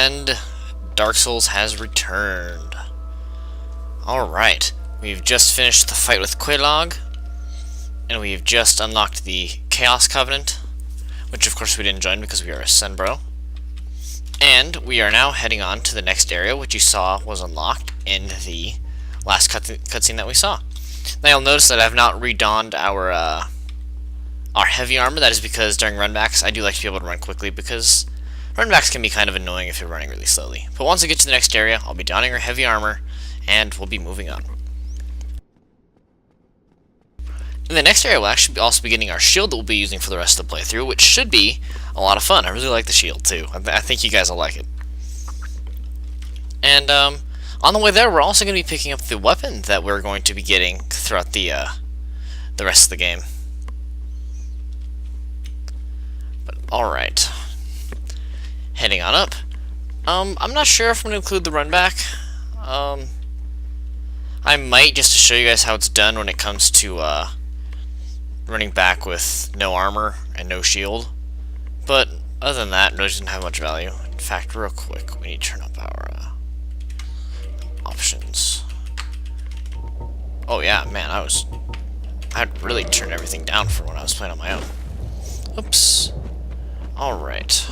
And Dark Souls has returned. Alright, we've just finished the fight with Quelaag, and we've just unlocked the Chaos Covenant, which of course we didn't join because we are a Sunbro. And we are now heading on to the next area, which you saw was unlocked in the last cutscene that we saw. Now you'll notice that I've not redonned our heavy armor. That is because during runbacks I do like to be able to run quickly, because runbacks can be kind of annoying if you're running really slowly. But once I get to the next area, I'll be donning our heavy armor, and we'll be moving on. In the next area, we'll actually also be getting our shield that we'll be using for the rest of the playthrough, which should be a lot of fun. I really like the shield, too. I think you guys will like it. And, on the way there, we're also going to be picking up the weapon that we're going to be getting throughout the rest of the game. But, alright. Heading on up. I'm not sure if I'm going to include the run back. I might, just to show you guys how it's done when it comes to, running back with no armor and no shield. But other than that, it doesn't have much value. In fact, real quick, we need to turn up our options. Oh yeah, man, I'd really turned everything down for when I was playing on my own. Oops. Alright.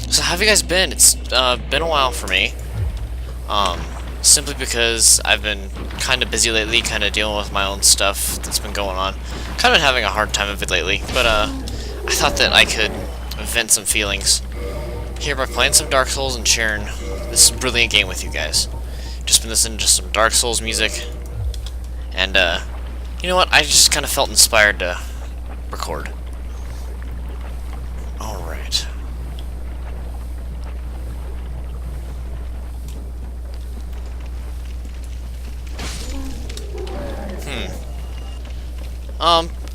So how have you guys been? It's been a while for me. Simply because I've been kind of busy lately, kind of dealing with my own stuff that's been going on. Kind of been having a hard time of it lately, but I thought that I could vent some feelings here by playing some Dark Souls and sharing this brilliant game with you guys. Just been listening to some Dark Souls music, and you know what? I just kind of felt inspired to record. Alright.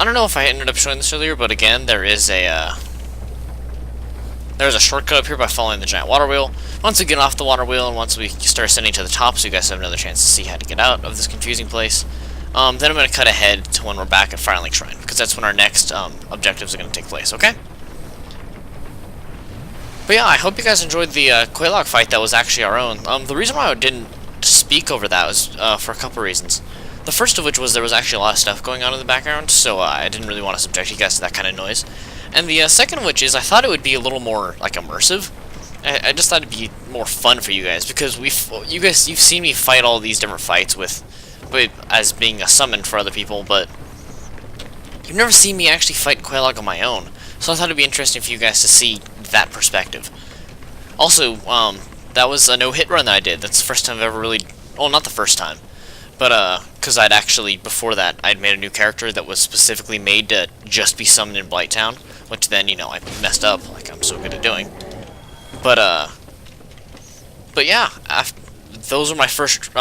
I don't know if I ended up showing this earlier, but again, there's a shortcut up here by following the giant water wheel. Once we get off the water wheel and once we start ascending to the top, so you guys have another chance to see how to get out of this confusing place, then I'm going to cut ahead to when we're back at Firelink Shrine, because that's when our next objectives are going to take place, okay? But yeah, I hope you guys enjoyed the Quelaag fight that was actually our own. The reason why I didn't speak over that was for a couple reasons. The first of which was there was actually a lot of stuff going on in the background, so I didn't really want to subject you guys to that kind of noise. And the second of which is I thought it would be a little more like immersive. I just thought it'd be more fun for you guys, because you've seen me fight all these different fights with as being a summon for other people, but you've never seen me actually fight Quelaag on my own. So I thought it'd be interesting for you guys to see that perspective. Also, that was a no-hit run that I did. That's the first time I've ever really... Well, not the first time. But, because I'd actually, before that, I'd made a new character that was specifically made to just be summoned in Blighttown, which then, you know, I messed up, like I'm so good at doing. But yeah, those were my first,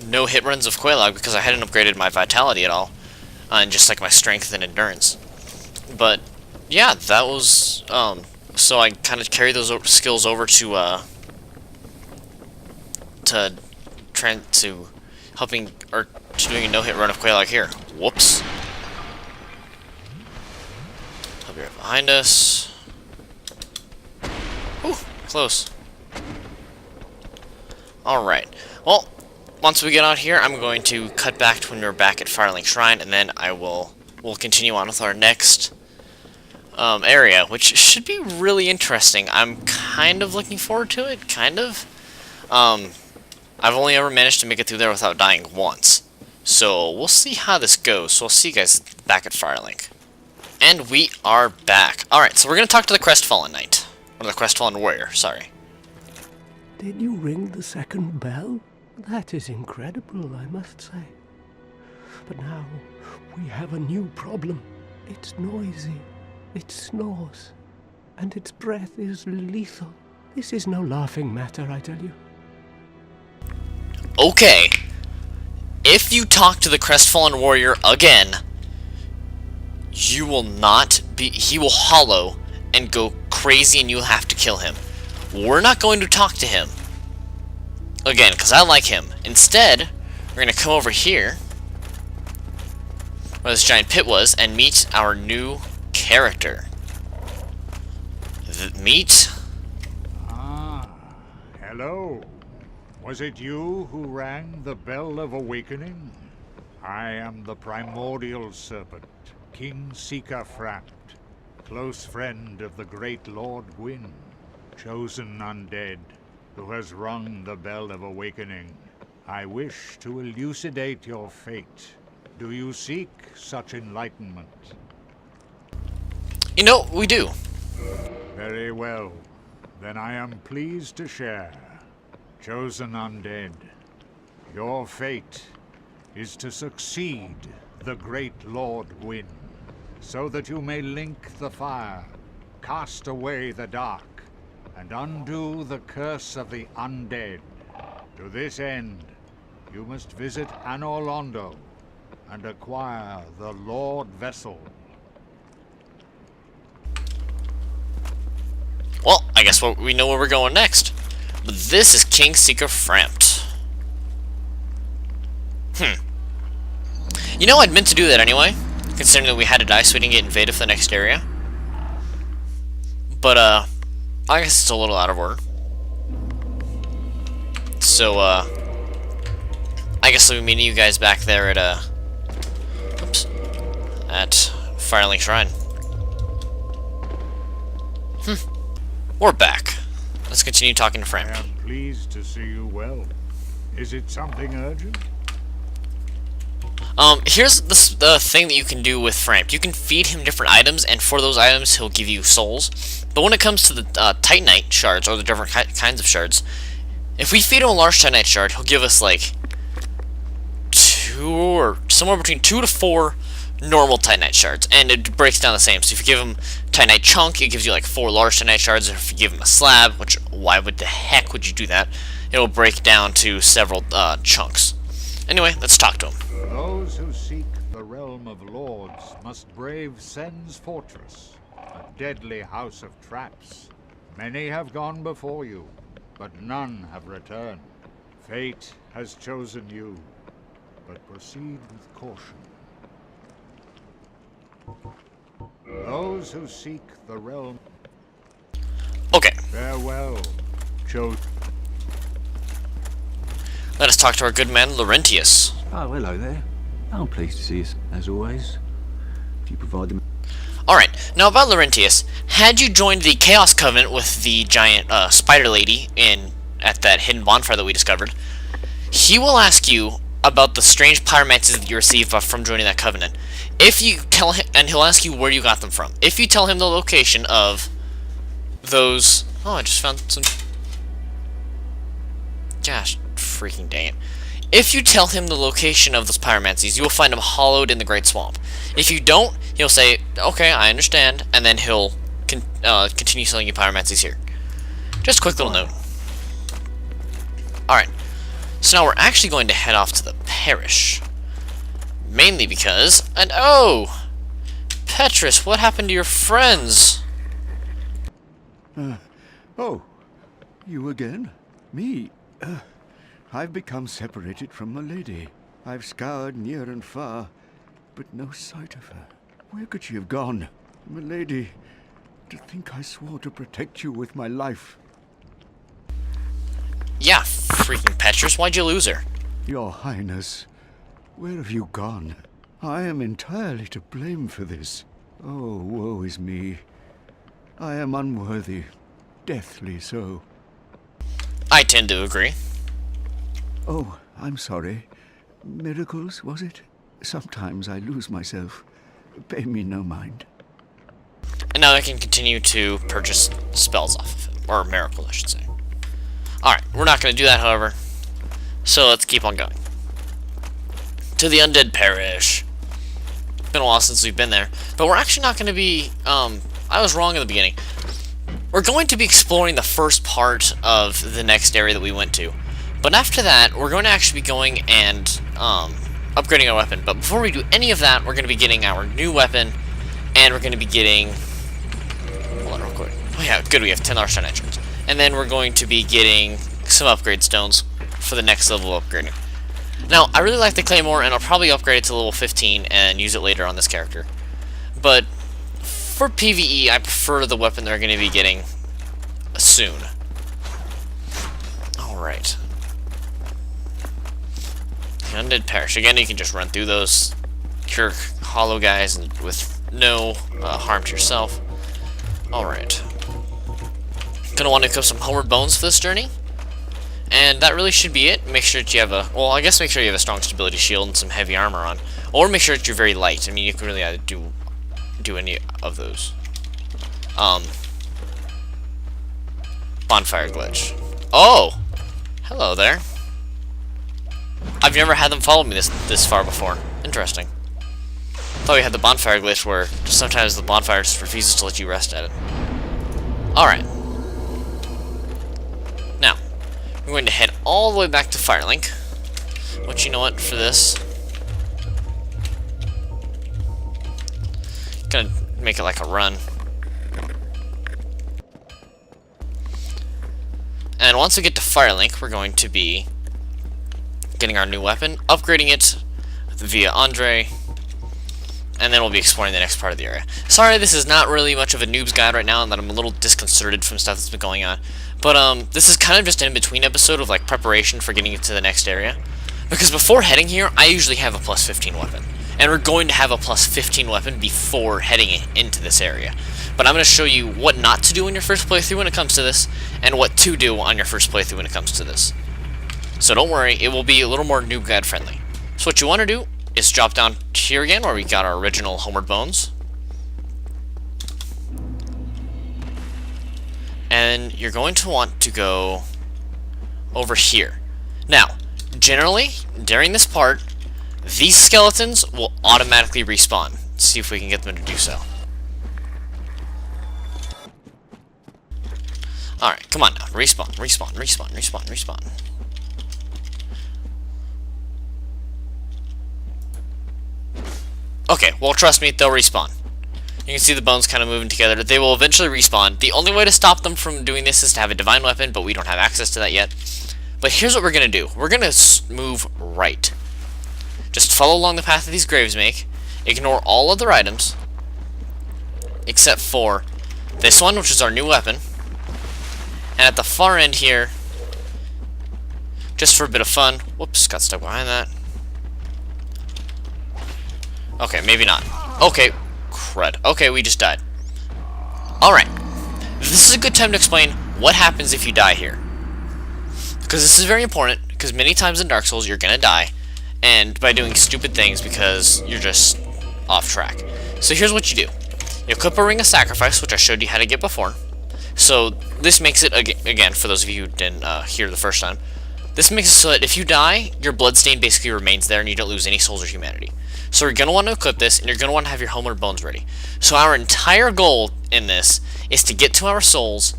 no-hit runs of Quelaag, because I hadn't upgraded my vitality at all, and just, like, my strength and endurance. But, yeah, that was, so I kind of carried those skills over to helping, or to doing a no-hit run of Quelaag here. Whoops. He'll be right behind us. Ooh, close. Alright. Well, once we get out here, I'm going to cut back to when we're back at Firelink Shrine, and then we'll continue on with our next area, which should be really interesting. I'm kind of looking forward to it, kind of. I've only ever managed to make it through there without dying once. So, we'll see how this goes. So, I'll see you guys back at Firelink. And we are back. Alright, so we're going to talk to the Crestfallen Knight. Or the Crestfallen Warrior, sorry. Did you ring the second bell? That is incredible, I must say. But now, we have a new problem. It's noisy, it snores, and its breath is lethal. This is no laughing matter, I tell you. Okay, if you talk to the Crestfallen Warrior again, you will not be... He will hollow and go crazy and you'll have to kill him. We're not going to talk to him again, because I like him. Instead, we're going to come over here, where this giant pit was, and meet our new character. Meet Hello. Was it you who rang the bell of awakening? I am the primordial serpent, King Seeker Frapt, close friend of the great Lord Gwyn, chosen undead, who has rung the bell of awakening. I wish to elucidate your fate. Do you seek such enlightenment? You know, we do. Very well. Then I am pleased to share. Chosen undead, your fate is to succeed the great Lord Gwyn, so that you may link the fire, cast away the dark, and undo the curse of the undead. To this end, you must visit Anor Londo and acquire the Lord Vessel. Well, I guess we know where we're going next. But this is King Seeker Framped. You know, I'd meant to do that anyway, considering that we had to die so we didn't get invaded for the next area. But, I guess it's a little out of order. So, I guess I'll be meeting you guys back there at, at Firelink Shrine. We're back. Let's continue talking to Frank. I am pleased to see you well. Is it something urgent? Here's the thing that you can do with Frank. You can feed him different items, and for those items, he'll give you souls. But when it comes to the Titanite shards, or the different kinds of shards, if we feed him a large Titanite shard, he'll give us, like, 2 or somewhere between 2 to 4 normal Titanite shards, and it breaks down the same. So if you give him Titanite chunk, it gives you like 4 large Titanite shards. If you give him a slab, which why would the heck would you do that? It'll break down to several chunks. Anyway, let's talk to him. Those who seek the realm of lords must brave Sen's fortress, a deadly house of traps. Many have gone before you, but none have returned. Fate has chosen you, but proceed with caution. Those who seek the realm... Okay. Farewell, chosen. Let us talk to our good man, Laurentius. Oh, hello there. I'm pleased to see you, as always. If you provide them... Alright, now about Laurentius. Had you joined the Chaos Covenant with the giant spider lady at that hidden bonfire that we discovered, he will ask you about the strange pyromancies that you receive from joining that covenant. If you tell him, and he'll ask you where you got them from. If you tell him the location of those... Oh, I just found some... Gosh, freaking dang it. If you tell him the location of those pyromancies, you will find them hollowed in the Great Swamp. If you don't, he'll say, okay, I understand, and then he'll continue selling you pyromancies here. Just a quick little note. Alright, so now we're actually going to head off to the parish. Mainly because... And oh! Petrus, what happened to your friends? Oh, you again? Me? I've become separated from my lady. I've scoured near and far, but no sight of her. Where could she have gone? My lady, to think I swore to protect you with my life. Yeah, freaking Petrus, why'd you lose her? Your Highness, where have you gone? I am entirely to blame for this. Oh, woe is me. I am unworthy, deathly so. I tend to agree. Oh, I'm sorry. Miracles, was it? Sometimes I lose myself. Pay me no mind. And now I can continue to purchase spells off of him. Or miracles, I should say. Alright, we're not going to do that, however. So let's keep on going. To the Undead Parish. Been a while since we've been there. But we're actually not going to be... I was wrong in the beginning. We're going to be exploring the first part of the next area that we went to. But after that, we're going to actually be going and upgrading our weapon. But before we do any of that, we're going to be getting our new weapon. And we're going to be getting... Hold on real quick. Oh yeah, good, we have 10 Arshan entrance. And then we're going to be getting some upgrade stones for the next level of upgrading. Now, I really like the Claymore, and I'll probably upgrade it to level 15 and use it later on this character. But for PvE, I prefer the weapon they're going to be getting soon. Alright. The undead perish. Again, you can just run through those cure hollow guys with no harm to yourself. Alright. Gonna want to equip some homeward bones for this journey. And that really should be it. Make sure that you have a... Well, I guess make sure you have a strong stability shield and some heavy armor on. Or make sure that you're very light. I mean, you can really either do any of those. Bonfire glitch. Oh! Hello there. I've never had them follow me this far before. Interesting. Thought we had the bonfire glitch where sometimes the bonfire just refuses to let you rest at it. Alright. Now, we're going to head all the way back to Firelink. But you know what, for this... Gonna make it like a run. And once we get to Firelink, we're going to be getting our new weapon, upgrading it via Andre, and then we'll be exploring the next part of the area. Sorry, this is not really much of a noob's guide right now, and that I'm a little disconcerted from stuff that's been going on. But this is kind of just an in-between episode of like preparation for getting into the next area. Because before heading here, I usually have a plus 15 weapon. And we're going to have a plus 15 weapon before heading into this area. But I'm going to show you what not to do in your first playthrough when it comes to this, and what to do on your first playthrough when it comes to this. So don't worry, it will be a little more noob guide friendly. So what you want to do is drop down here again where we got our original homeward bones. And you're going to want to go over here. Now, generally, during this part, these skeletons will automatically respawn. Let's see if we can get them to do so. Alright, come on now. Respawn, respawn, respawn, respawn, respawn. Okay, well, trust me, they'll respawn. You can see the bones kind of moving together. They will eventually respawn. The only way to stop them from doing this is to have a divine weapon, but we don't have access to that yet. But here's what we're going to do. We're going to move right. Just follow along the path that these graves make. Ignore all other items, except for this one, which is our new weapon. And at the far end here, just for a bit of fun... Whoops, got stuck behind that. Okay, maybe not. Okay, crud. Okay, we just died. Alright. This is a good time to explain what happens if you die here. Because this is very important, because many times in Dark Souls you're gonna die, and by doing stupid things because you're just off track. So here's what you do. You equip a Ring of Sacrifice, which I showed you how to get before. So this makes it, again, for those of you who didn't hear the first time, this makes it so that if you die, your bloodstain basically remains there and you don't lose any souls or humanity. So you're going to want to equip this, and you're going to want to have your homeward bones ready. So our entire goal in this is to get to our souls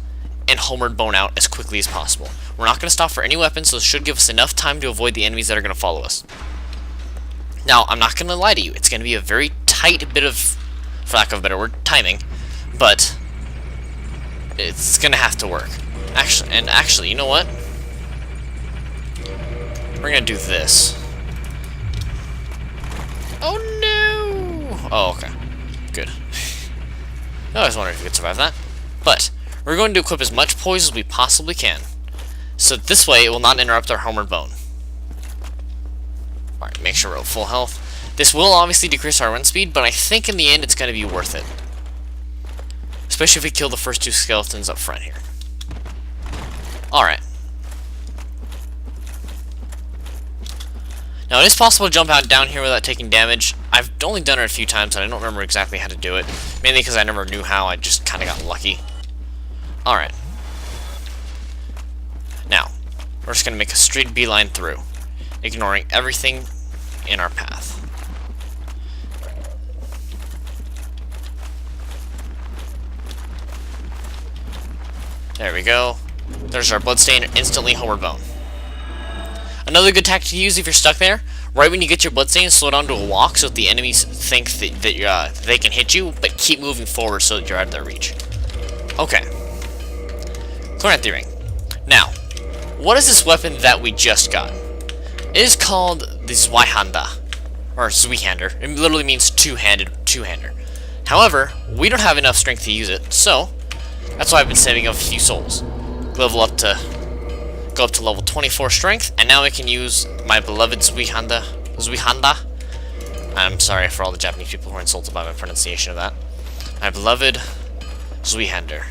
and homeward bone out as quickly as possible. We're not going to stop for any weapons, so this should give us enough time to avoid the enemies that are going to follow us. Now, I'm not going to lie to you. It's going to be a very tight bit of, for lack of a better word, timing. But it's going to have to work. Actually, you know what? We're going to do this. Oh no! Oh, okay. Good. I was wondering if we could survive that. But we're going to equip as much poise as we possibly can. So this way it will not interrupt our homeward bone. Alright, make sure we're at full health. This will obviously decrease our run speed, but I think in the end it's going to be worth it. Especially if we kill the first two skeletons up front here. Alright. Now, it is possible to jump out down here without taking damage. I've only done it a few times, and I don't remember exactly how to do it. Mainly because I never knew how, I just kind of got lucky. Alright. Now, we're just going to make a straight beeline through, ignoring everything in our path. There we go. There's our bloodstain, and instantly homeward bone. Another good tactic to use if you're stuck there, right when you get your bloodstain, slow down to a walk so that the enemies think that they can hit you, but keep moving forward so that you're out of their reach. Okay. Chloranthy ring. Now, what is this weapon that we just got? It is called the Zweihanda, or Zweihander. It literally means two-hander. However, we don't have enough strength to use it, so that's why I've been saving up a few souls. Level up to go up to level 24 strength, and now we can use my beloved Zuihanda. I'm sorry for all the Japanese people who are insulted by my pronunciation of that. My beloved Zuihander.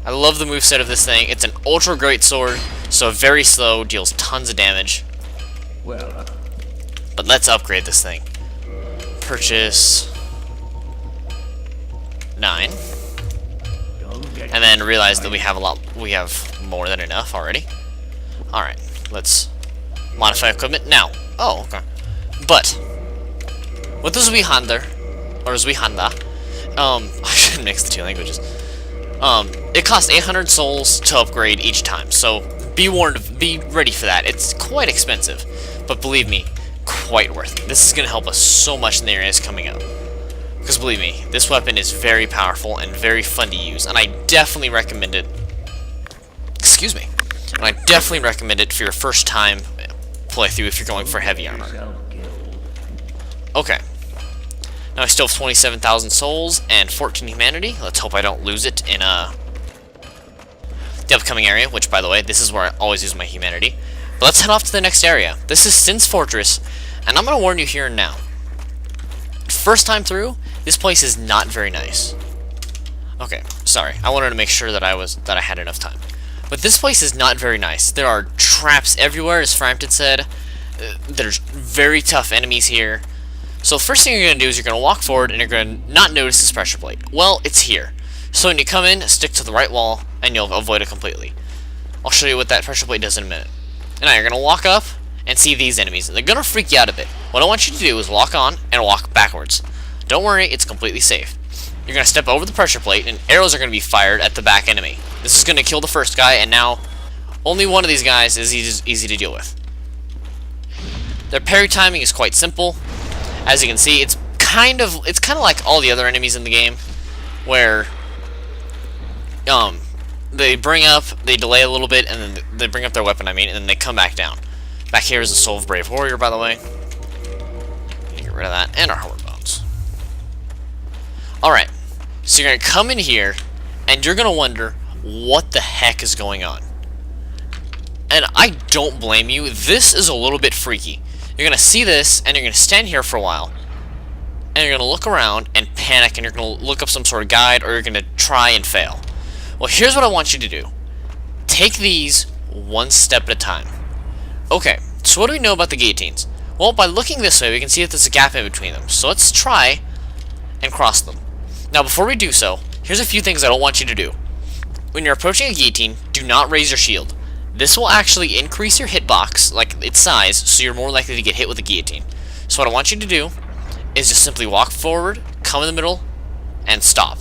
I love the moveset of this thing. It's an ultra great sword, so very slow, deals tons of damage. But let's upgrade this thing. Purchase 9. And then realize that we have more than enough already. Alright, let's modify equipment now. Oh, okay. But with the Zuihanda, or Zuihanda, I should mix the two languages. It costs 800 souls to upgrade each time, so be warned, be ready for that. It's quite expensive, but believe me, quite worth it. This is going to help us so much in the areas coming up. Because believe me, this weapon is very powerful and very fun to use, and I definitely recommend it. Excuse me. And I definitely recommend it for your first time playthrough if you're going for heavy armor. Okay. Now I still have 27,000 souls and 14 humanity. Let's hope I don't lose it in the upcoming area, which, by the way, this is where I always use my humanity. But let's head off to the next area. This is Sin's Fortress, and I'm going to warn you here and now. First time through, this place is not very nice. Okay, sorry. I wanted to make sure that I had enough time. But this place is not very nice. There are traps everywhere, as Frampton said. There's very tough enemies here. So the first thing you're going to do is you're going to walk forward and you're going to not notice this pressure plate. Well, it's here. So when you come in, stick to the right wall and you'll avoid it completely. I'll show you what that pressure plate does in a minute. And now you're going to walk up and see these enemies. And they're going to freak you out a bit. What I want you to do is walk on and walk backwards. Don't worry, it's completely safe. You're going to step over the pressure plate and arrows are going to be fired at the back enemy. This is going to kill the first guy, and now only one of these guys is easy to deal with. Their parry timing is quite simple. As you can see, it's kind of like all the other enemies in the game, where they delay a little bit, and then they bring up their weapon, and then they come back down. Back here is the Soul of Brave Warrior, by the way. Get rid of that, and our Horde Bones. Alright, so you're going to come in here, and you're going to wonder, what the heck is going on? And I don't blame you, this is a little bit freaky. You're going to see this, and you're going to stand here for a while, and you're going to look around and panic, and you're going to look up some sort of guide, or you're going to try and fail. Well, here's what I want you to do. Take these one step at a time. Okay, so what do we know about the guillotines? Well, by looking this way, we can see that there's a gap in between them. So let's try and cross them. Now, before we do so, here's a few things I don't want you to do. When you're approaching a guillotine, do not raise your shield. This will actually increase your hitbox, like its size, so you're more likely to get hit with a guillotine. So what I want you to do is just simply walk forward, come in the middle, and stop.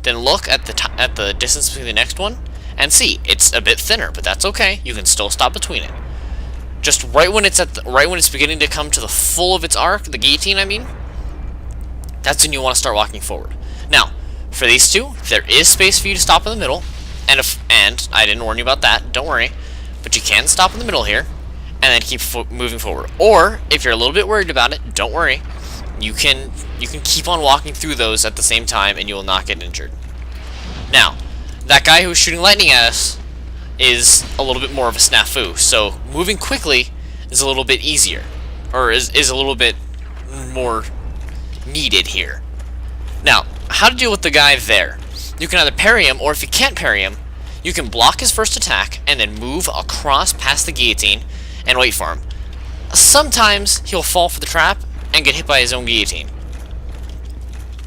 Then look at the distance between the next one, and see, it's a bit thinner, but that's okay. You can still stop between it. Just right when it's beginning to come to the full of its arc, the guillotine, I mean, that's when you want to start walking forward. Now, for these two, there is space for you to stop in the middle, and I didn't warn you about that. Don't worry. But you can stop in the middle here, and then keep moving forward. Or, if you're a little bit worried about it, don't worry. You can keep on walking through those at the same time, and you will not get injured. Now, that guy who was shooting lightning at us is a little bit more of a snafu. So, moving quickly is a little bit easier. Or is a little bit more needed here. Now, how to deal with the guy there? You can either parry him, or if you can't parry him, you can block his first attack, and then move across past the guillotine, and wait for him. Sometimes he'll fall for the trap, and get hit by his own guillotine.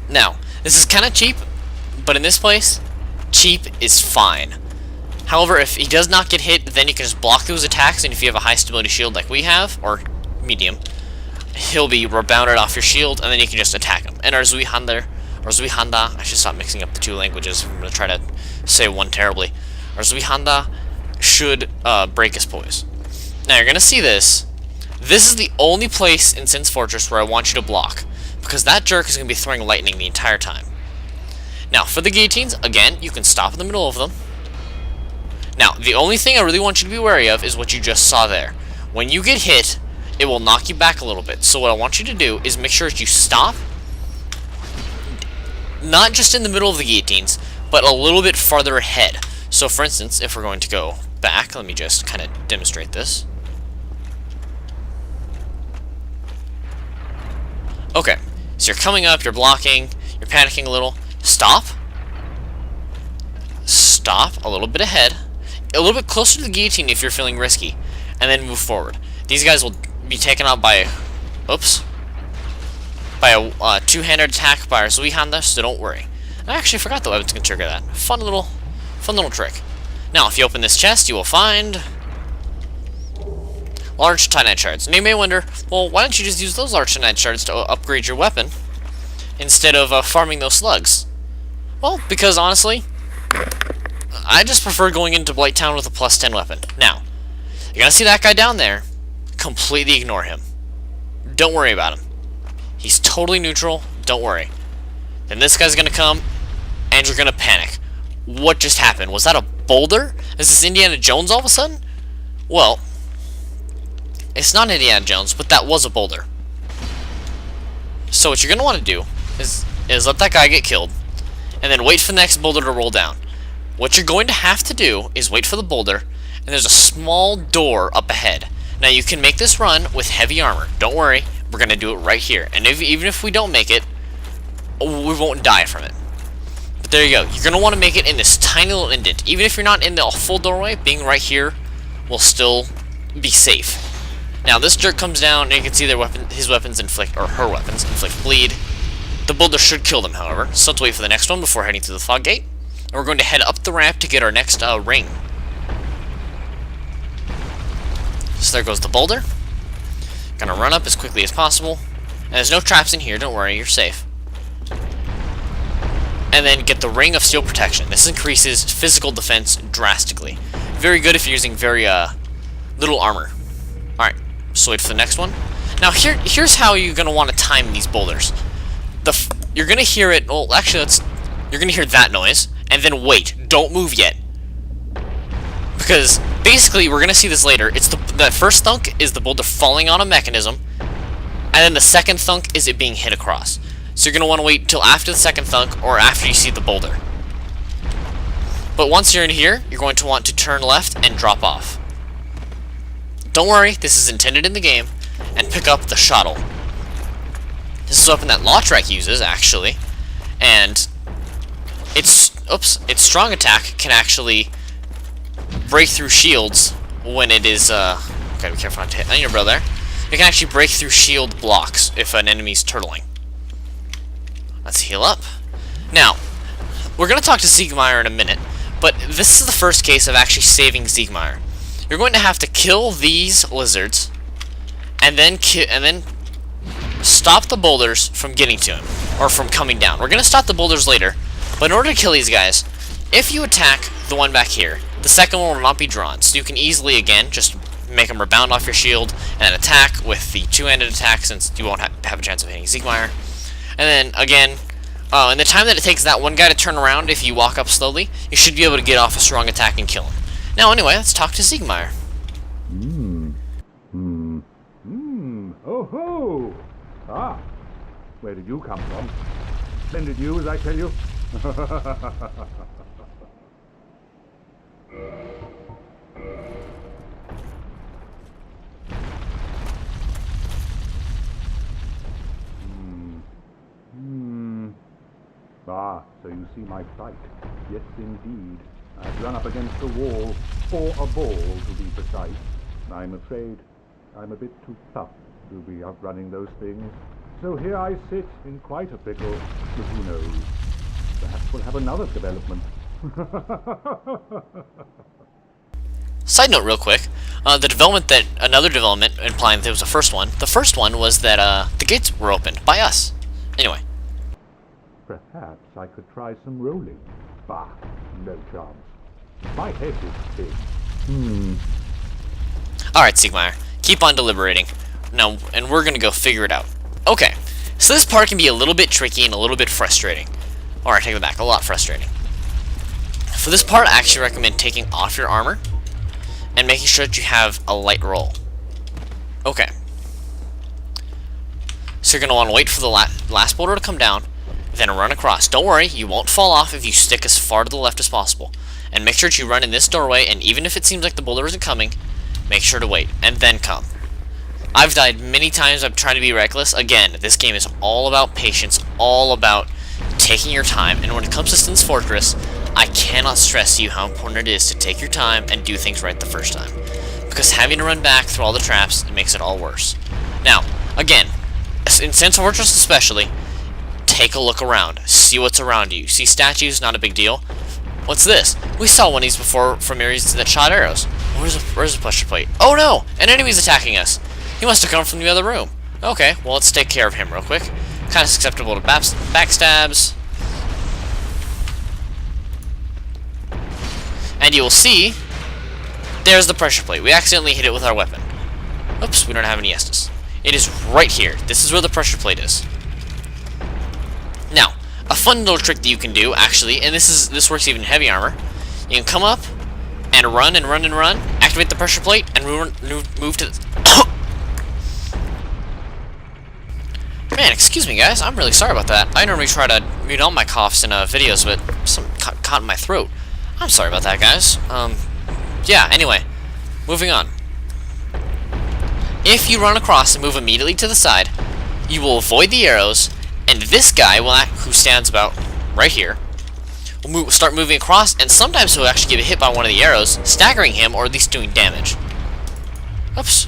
Now, this is kind of cheap, but in this place, cheap is fine. However, if he does not get hit, then you can just block those attacks, and if you have a high stability shield like we have, or medium, he'll be rebounded off your shield, and then you can just attack him. And our Zuihanda, I should stop mixing up the two languages. I'm going to try to say one terribly. Our Zuihanda should break his poise. Now, you're going to see this. This is the only place in Sin's Fortress where I want you to block, because that jerk is going to be throwing lightning the entire time. Now, for the guillotines, again, you can stop in the middle of them. Now, the only thing I really want you to be wary of is what you just saw there. When you get hit, it will knock you back a little bit. So what I want you to do is make sure that you stop, not just in the middle of the guillotines, but a little bit farther ahead. So for instance, if we're going to go back. Let me just kind of demonstrate this. Okay, so you're coming up, you're blocking, you're panicking a little. Stop. Stop a little bit ahead. A little bit closer to the guillotine if you're feeling risky. And then move forward. These guys will be taken out by... Oops. By a two-handed attack by our Zweihander, so don't worry. I actually forgot the weapons can trigger that. Fun little trick. Now, if you open this chest, you will find... large Titanite shards. And you may wonder, well, why don't you just use those large Titanite shards to upgrade your weapon instead of farming those slugs? Well, because honestly, I just prefer going into Blight Town with a +10 weapon. Now, you're gonna see that guy down there. Completely ignore him. Don't worry about him. He's totally neutral. Don't worry. Then this guy's gonna come, and you're gonna panic. What just happened? Was that a boulder? Is this Indiana Jones all of a sudden? Well, it's not Indiana Jones, but that was a boulder. So what you're going to want to do is let that guy get killed, and then wait for the next boulder to roll down. What you're going to have to do is wait for the boulder, and there's a small door up ahead. Now you can make this run with heavy armor. Don't worry, we're going to do it right here. And even if we don't make it, we won't die from it. But there you go. You're going to want to make it in this tiny little indent. Even if you're not in the full doorway, being right here will still be safe. Now this jerk comes down, and you can see his weapons inflict, or her weapons inflict bleed. The boulder should kill them, however, so let's wait for the next one before heading through the fog gate. And we're going to head up the ramp to get our next ring. So there goes the boulder. Gonna run up as quickly as possible. And there's no traps in here, don't worry, you're safe. And then get the ring of steel protection. This increases physical defense drastically. Very good if you're using very little armor. Alright, so wait for the next one. Now here's how you're gonna want to time these boulders. You're gonna hear it. Well, actually, you're gonna hear that noise, and then wait. Don't move yet, because basically we're gonna see this later. It's that first thunk is the boulder falling on a mechanism, and then the second thunk is it being hit across. So you're gonna want to wait until after the second thunk or after you see the boulder. But once you're in here, you're going to want to turn left and drop off. Don't worry, this is intended in the game, and pick up the shuttle. This is a weapon that Lautrec uses, actually, and its strong attack can actually break through shields when it is, okay, be careful not to hit on your bro there. It can actually break through shield blocks if an enemy's turtling. Let's heal up. Now, we're going to talk to Siegmeyer in a minute, but this is the first case of actually saving Siegmeyer. You're going to have to kill these lizards, and then stop the boulders from getting to him, or from coming down. We're going to stop the boulders later, but in order to kill these guys, if you attack the one back here, the second one will not be drawn, so you can easily, again, just make them rebound off your shield, and then attack with the two-handed attack, since you won't have a chance of hitting Siegmeyer. And then, again, in the time that it takes that one guy to turn around, if you walk up slowly, you should be able to get off a strong attack and kill him. Now, anyway, let's talk to Siegmeyer. Oh ho! Ah, where did you come from? Splendid news, I tell you. Ah, so you see my plight. Yes, indeed. I've run up against a wall, or a ball to be precise. I'm afraid I'm a bit too tough to be outrunning those things. So here I sit in quite a pickle, but who knows? Perhaps we'll have another development. Side note real quick, another development implying that there was a first one. The first one was that the gates were opened by us. Anyway. Perhaps I could try some rolling. Bah, no chance. My head is big. Alright, Siegmeyer, keep on deliberating. Now, and we're gonna go figure it out. Okay, so this part can be a little bit tricky and a little bit frustrating. Alright, take it back, a lot frustrating. For this part, I actually recommend taking off your armor and making sure that you have a light roll. Okay. So you're gonna want to wait for the last boulder to come down, then run across. Don't worry, you won't fall off if you stick as far to the left as possible. And make sure to run in this doorway, and even if it seems like the boulder isn't coming, make sure to wait, and then come. I've died many times. I'm trying to be reckless. Again, this game is all about patience, all about taking your time, and when it comes to Sin's Fortress, I cannot stress to you how important it is to take your time and do things right the first time. Because having to run back through all the traps, it makes it all worse. Now, again, in Sin's Fortress especially, take a look around. See what's around you. See statues, not a big deal. What's this? We saw one of these before from areas that shot arrows. Where's the pressure plate? Oh no! An enemy's attacking us! He must have come from the other room. Okay, well let's take care of him real quick. Kind of susceptible to backstabs. And you will see, there's the pressure plate. We accidentally hit it with our weapon. Oops, we don't have any Estus. It is right here. This is where the pressure plate is. Now, a fun little trick that you can do, actually, and this works even in heavy armor. You can come up and run and run and run, activate the pressure plate, and move to the... Man, excuse me, guys. I'm really sorry about that. I normally try to mute all my coughs in videos, but some caught in my throat. I'm sorry about that, guys. Yeah, anyway. Moving on. If you run across and move immediately to the side, you will avoid the arrows, and this guy, who stands about right here, will start moving across, and sometimes he'll actually get hit by one of the arrows, staggering him, or at least doing damage. Oops.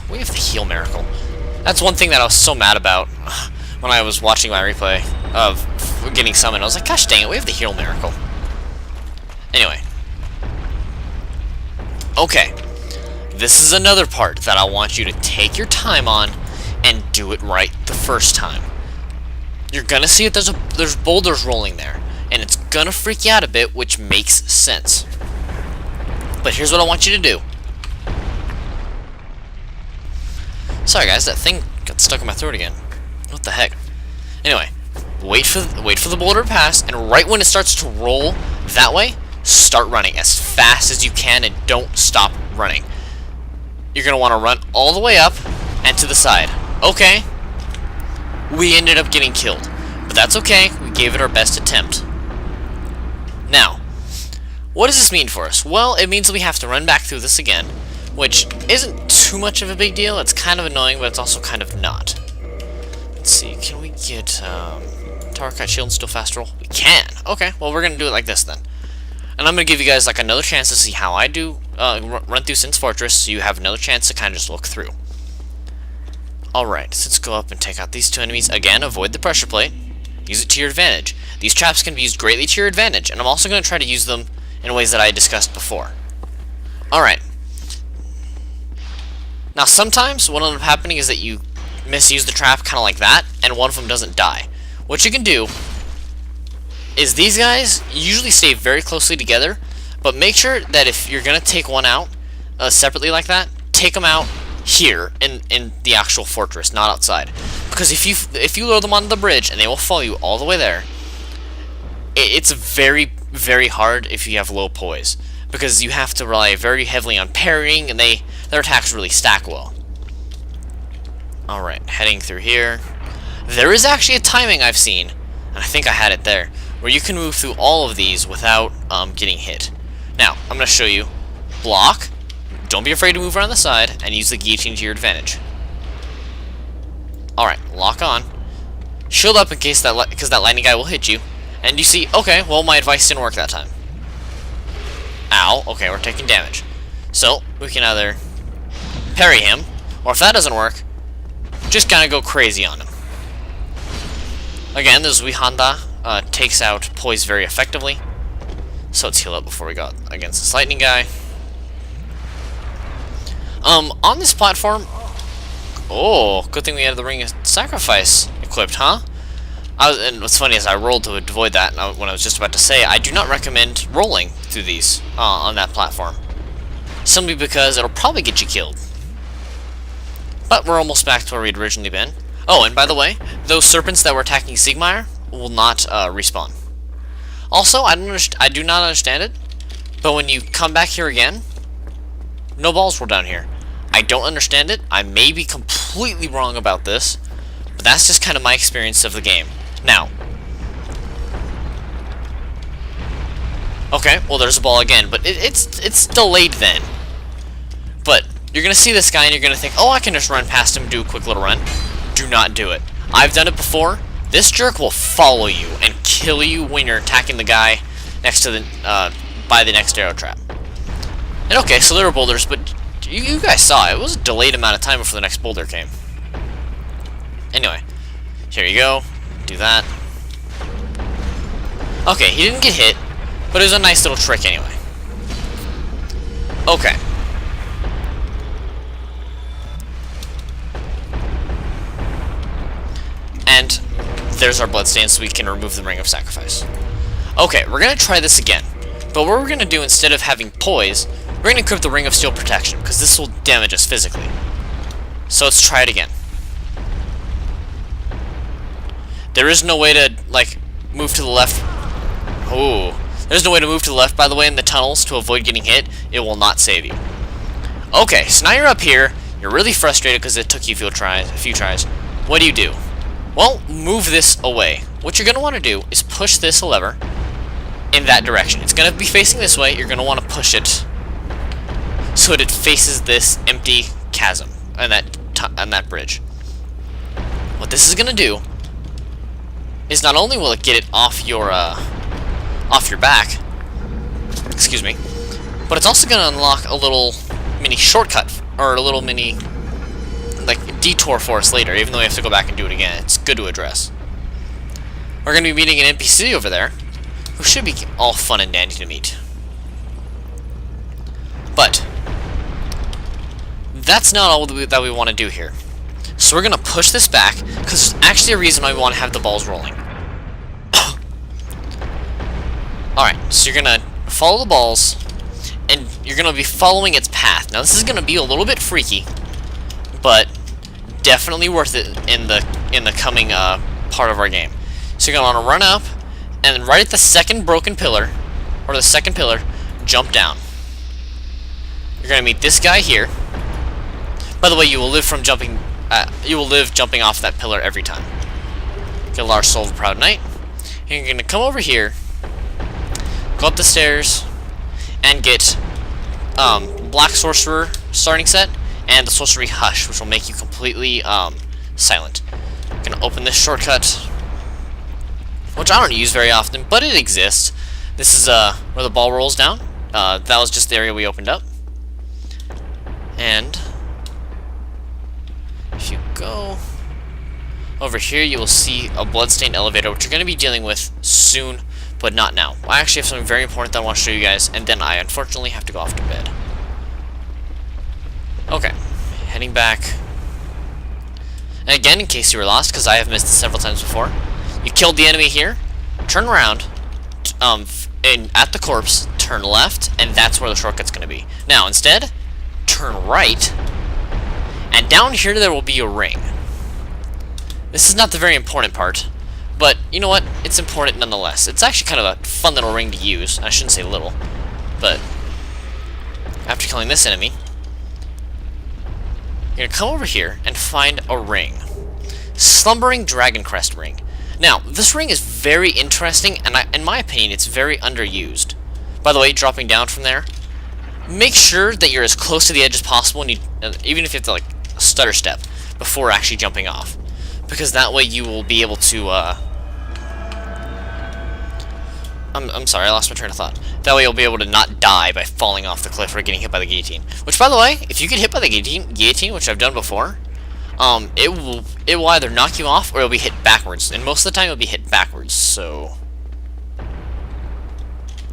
We have the heal miracle. That's one thing that I was so mad about when I was watching my replay of getting summoned. I was like, gosh dang it, we have the heal miracle. Anyway. Okay. This is another part that I want you to take your time on and do it right the first time. You're gonna see that there's boulders rolling there, and it's gonna freak you out a bit, which makes sense. But here's what I want you to do. Sorry guys, that thing got stuck in my throat again. What the heck? Anyway, wait for the boulder to pass, and right when it starts to roll that way, start running as fast as you can and don't stop running. You're going to want to run all the way up and to the side. Okay, we ended up getting killed, but that's okay. We gave it our best attempt. Now, what does this mean for us? Well, it means that we have to run back through this again, which isn't too much of a big deal. It's kind of annoying, but it's also kind of not. Let's see, can we get Tower Cut Shield and still fast roll? We can. Okay, well we're going to do it like this then. And I'm going to give you guys like another chance to see how I do run through Sin's Fortress, so you have another chance to kind of just look through. Alright, so let's go up and take out these two enemies. Again, avoid the pressure plate. Use it to your advantage. These traps can be used greatly to your advantage, and I'm also going to try to use them in ways that I discussed before. Alright. Now sometimes what will end up happening is that you misuse the trap kind of like that, and one of them doesn't die. What you can do is these guys usually stay very closely together, but make sure that if you're going to take one out separately like that, take them out here in the actual fortress, not outside. Because if you load them onto the bridge and they will follow you all the way there, it's very, very hard if you have low poise. Because you have to rely very heavily on parrying, and their attacks really stack well. Alright, heading through here. There is actually a timing I've seen, and I think I had it there, where you can move through all of these without getting hit. Now, I'm going to show you. Block. Don't be afraid to move around the side, and use the guillotine to your advantage. Alright, lock on. Shield up in case because that lightning guy will hit you. And you see, okay, well my advice didn't work that time. Ow, okay, we're taking damage. So, we can either parry him, or if that doesn't work, just kind of go crazy on him. Again, this Wihanda takes out poise very effectively. So let's heal up before we go against this lightning guy. On this platform... Oh, good thing we had the Ring of Sacrifice equipped, huh? And what's funny is I rolled to avoid that, and when I was just about to say, I do not recommend rolling through these on that platform. Simply because it'll probably get you killed. But we're almost back to where we'd originally been. Oh, and by the way, those serpents that were attacking Siegmeyer will not respawn. Also, I do not understand it, but when you come back here again, no balls roll down here. I don't understand it. I may be completely wrong about this, but that's just kind of my experience of the game. Now, Okay, well there's a ball again, but it's delayed then. But you're gonna see this guy and you're gonna think, oh, I can just run past him and do a quick little run. Do not do it. I've done it before. This jerk will follow you and kill you when you're attacking the guy next to the by the next arrow trap. And okay, so there were boulders, but you guys saw it. It was a delayed amount of time before the next boulder came. Anyway, here you go. Do that. Okay, he didn't get hit, but it was a nice little trick anyway. Okay. And there's our bloodstains, so we can remove the Ring of Sacrifice. Okay, we're gonna try this again. But what we're gonna do, instead of having poise, we're gonna equip the Ring of Steel Protection, because this will damage us physically. So let's try it again. There is no way to, like, move to the left. Oh. There's no way to move to the left, by the way, in the tunnels to avoid getting hit. It will not save you. Okay, so now you're up here. You're really frustrated because it took you a few tries. What do? Well, move this away. What you're going to want to do is push this lever in that direction. It's going to be facing this way. You're going to want to push it so that it faces this empty chasm and that bridge. What this is going to do is not only will it get it off your back, excuse me, but it's also going to unlock a little mini shortcut, or a little mini, like, detour for us later, even though we have to go back and do it again. It's good to address. We're going to be meeting an NPC over there, who should be all fun and dandy to meet. But that's not all that we want to do here. So we're going to push this back, because there's actually a reason why we want to have the balls rolling. Alright, so you're going to follow the balls, and you're going to be following its path. Now this is going to be a little bit freaky, but definitely worth it in the coming part of our game. So you're going to want to run up, and then right at the second broken pillar, or the second pillar, jump down. You're going to meet this guy here. By the way, you will live jumping off that pillar every time. Get a large soul of a proud knight. And you're going to come over here, go up the stairs, and get Black Sorcerer starting set, and the Sorcery Hush, which will make you completely silent. I'm going to open this shortcut, which I don't use very often, but it exists. This is where the ball rolls down. That was just the area we opened up. And if you go over here, you will see a bloodstained elevator, which you're going to be dealing with soon, but not now. I actually have something very important that I want to show you guys, and then I unfortunately have to go off to bed. Okay, heading back. And again, in case you were lost, because I have missed it several times before, you killed the enemy here, turn around, and at the corpse, turn left, and that's where the shortcut's going to be. Now, instead, turn right, and down here there will be a ring. This is not the very important part, but you know what? It's important nonetheless. It's actually kind of a fun little ring to use. I shouldn't say little, but after killing this enemy, you're going to come over here and find a ring. Slumbering Dragon Crest ring. Now, this ring is very interesting, and in my opinion, it's very underused. By the way, dropping down from there, make sure that you're as close to the edge as possible, and even if you have to, like, stutter step before actually jumping off. Because that way you will be able to, I'm sorry, I lost my train of thought. That way you'll be able to not die by falling off the cliff or getting hit by the guillotine. Which, by the way, if you get hit by the guillotine, which I've done before, it will either knock you off or it'll be hit backwards. And most of the time it'll be hit backwards, so it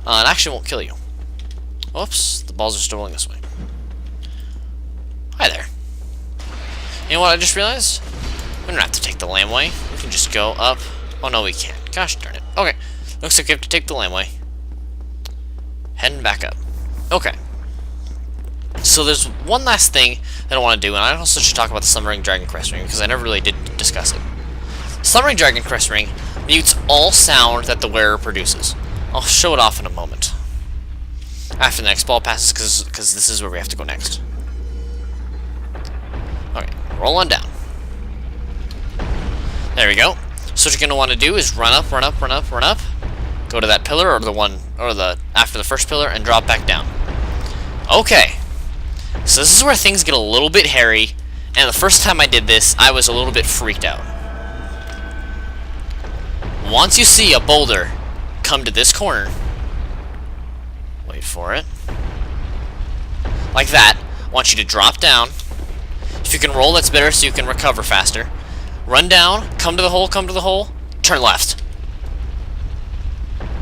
actually won't kill you. Whoops, the balls are still rolling this way. Hi there. You know what I just realized? We don't have to take the lamb-way. We can just go up. Oh no, we can't. Gosh darn it. Okay. Looks like we have to take the lamb-way. Heading back up. Okay. So there's one last thing that I want to do, and I also should talk about the Slumbering Dragon Crest ring, because I never really did discuss it. Slumbering Dragon Crest ring mutes all sound that the wearer produces. I'll show it off in a moment. After the next ball passes, because this is where we have to go next. Okay, roll on down. There we go. So what you're going to want to do is run up, run up, run up, run up. Go to that pillar, or the after the first pillar, and drop back down. Okay. So this is where things get a little bit hairy, and the first time I did this, I was a little bit freaked out. Once you see a boulder come to this corner, wait for it, like that, I want you to drop down. If you can roll, that's better, so you can recover faster. Run down, come to the hole, turn left.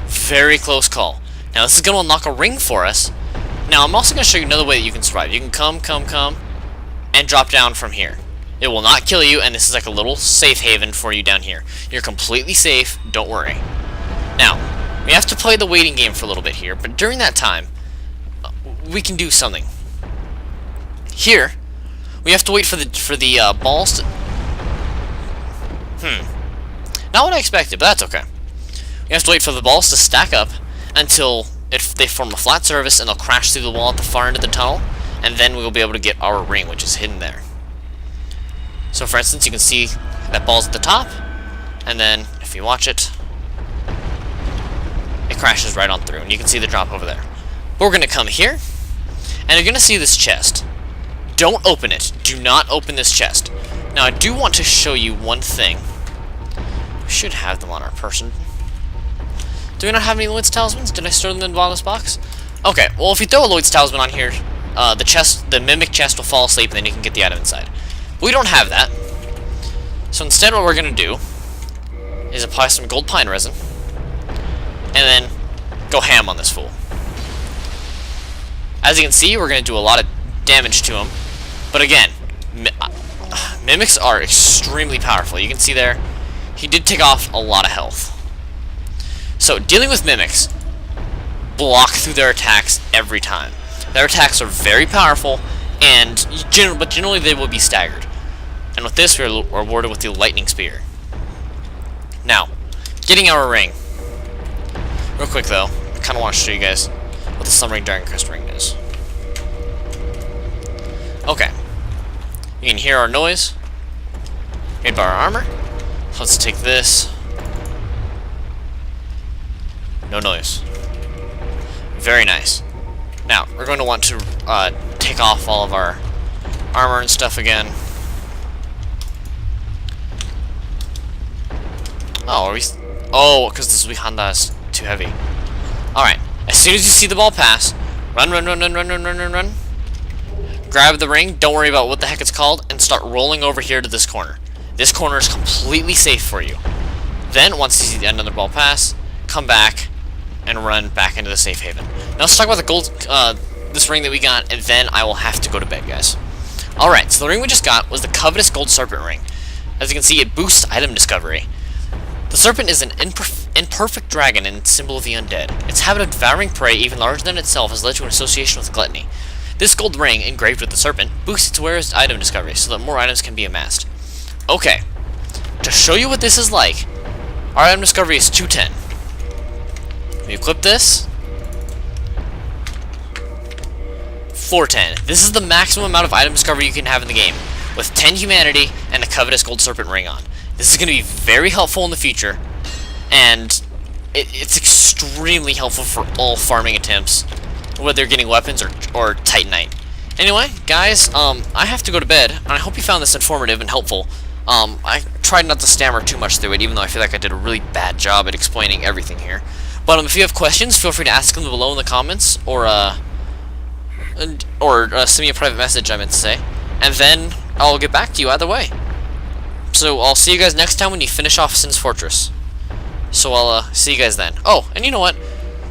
Very close call. Now this is going to unlock a ring for us. Now I'm also going to show you another way that you can survive. You can come, and drop down from here. It will not kill you, and this is like a little safe haven for you down here. You're completely safe, don't worry. Now, we have to play the waiting game for a little bit here, but during that time, we can do something. Here, we have to wait for the balls to... Not what I expected, but that's okay. We have to wait for the balls to stack up until they form a flat surface, and they'll crash through the wall at the far end of the tunnel, and then we will be able to get our ring, which is hidden there. So for instance, you can see that ball's at the top, and then if you watch it, it crashes right on through, and you can see the drop over there. But we're going to come here, and you're going to see this chest. Don't open it. Do not open this chest. Now I do want to show you one thing. We should have them on our person. Do we not have any Lloyd's Talismans? Did I store them in the bottom of this box? Okay, well if you throw a Lloyd's Talisman on here, the mimic chest will fall asleep, and then you can get the item inside. But we don't have that. So instead what we're going to do is apply some gold pine resin, and then go ham on this fool. As you can see, we're going to do a lot of damage to him. But again, mimics are extremely powerful. You can see there, he did take off a lot of health. So dealing with mimics, block through their attacks every time. Their attacks are very powerful, but generally they will be staggered. And with this, we're rewarded with the lightning spear. Now, getting our ring. Real quick though, I kind of want to show you guys what the Slumbering Dragon Crest ring is. Okay, you can hear our noise made by our armor. So let's take this. No noise. Very nice. Now, we're going to want to take off all of our armor and stuff again. Oh, are we... Oh, because this will be Honda is too heavy. Alright, as soon as you see the ball pass, run. Grab the ring, don't worry about what the heck it's called, and start rolling over here to this corner. This corner is completely safe for you. Then, once you see the end of the ball pass, come back and run back into the safe haven. Now let's talk about the gold, this ring that we got, and then I will have to go to bed, guys. Alright, so the ring we just got was the covetous gold serpent ring. As you can see, it boosts item discovery. The serpent is an imperfect dragon and symbol of the undead. Its habit of devouring prey, even larger than itself, has led to an association with gluttony. This gold ring, engraved with the serpent, boosts its wearer's item discovery so that more items can be amassed. Okay, to show you what this is like, our item discovery is 210. We equip this. 410. This is the maximum amount of item discovery you can have in the game, with 10 humanity and the covetous gold serpent ring on. This is going to be very helpful in the future, and it's extremely helpful for all farming attempts, whether you're getting weapons or Titanite. Anyway, guys, I have to go to bed, and I hope you found this informative and helpful. I tried not to stammer too much through it, even though I feel like I did a really bad job at explaining everything here. But if you have questions, feel free to ask them below in the comments, or send me a private message, I meant to say, and then I'll get back to you either way. So I'll see you guys next time when you finish off Sin's Fortress. So I'll see you guys then. Oh, and you know what?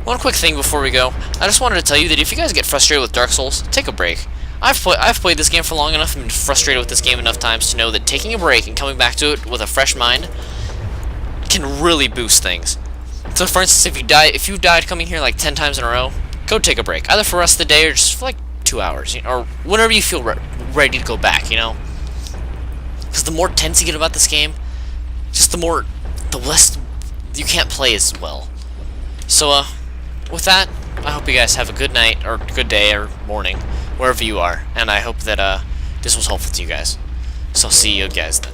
One quick thing before we go. I just wanted to tell you that if you guys get frustrated with Dark Souls, take a break. I've played this game for long enough and been frustrated with this game enough times to know that taking a break and coming back to it with a fresh mind can really boost things. So for instance, if you died coming here like 10 times in a row, go take a break, either for the rest of the day or just for like 2 hours, or whenever you feel ready to go back, you know? Because the more tense you get about this game, just the less you can't play as well. So, with that, I hope you guys have a good night, or good day, or morning, wherever you are, and I hope that, this was helpful to you guys. So, see you guys then.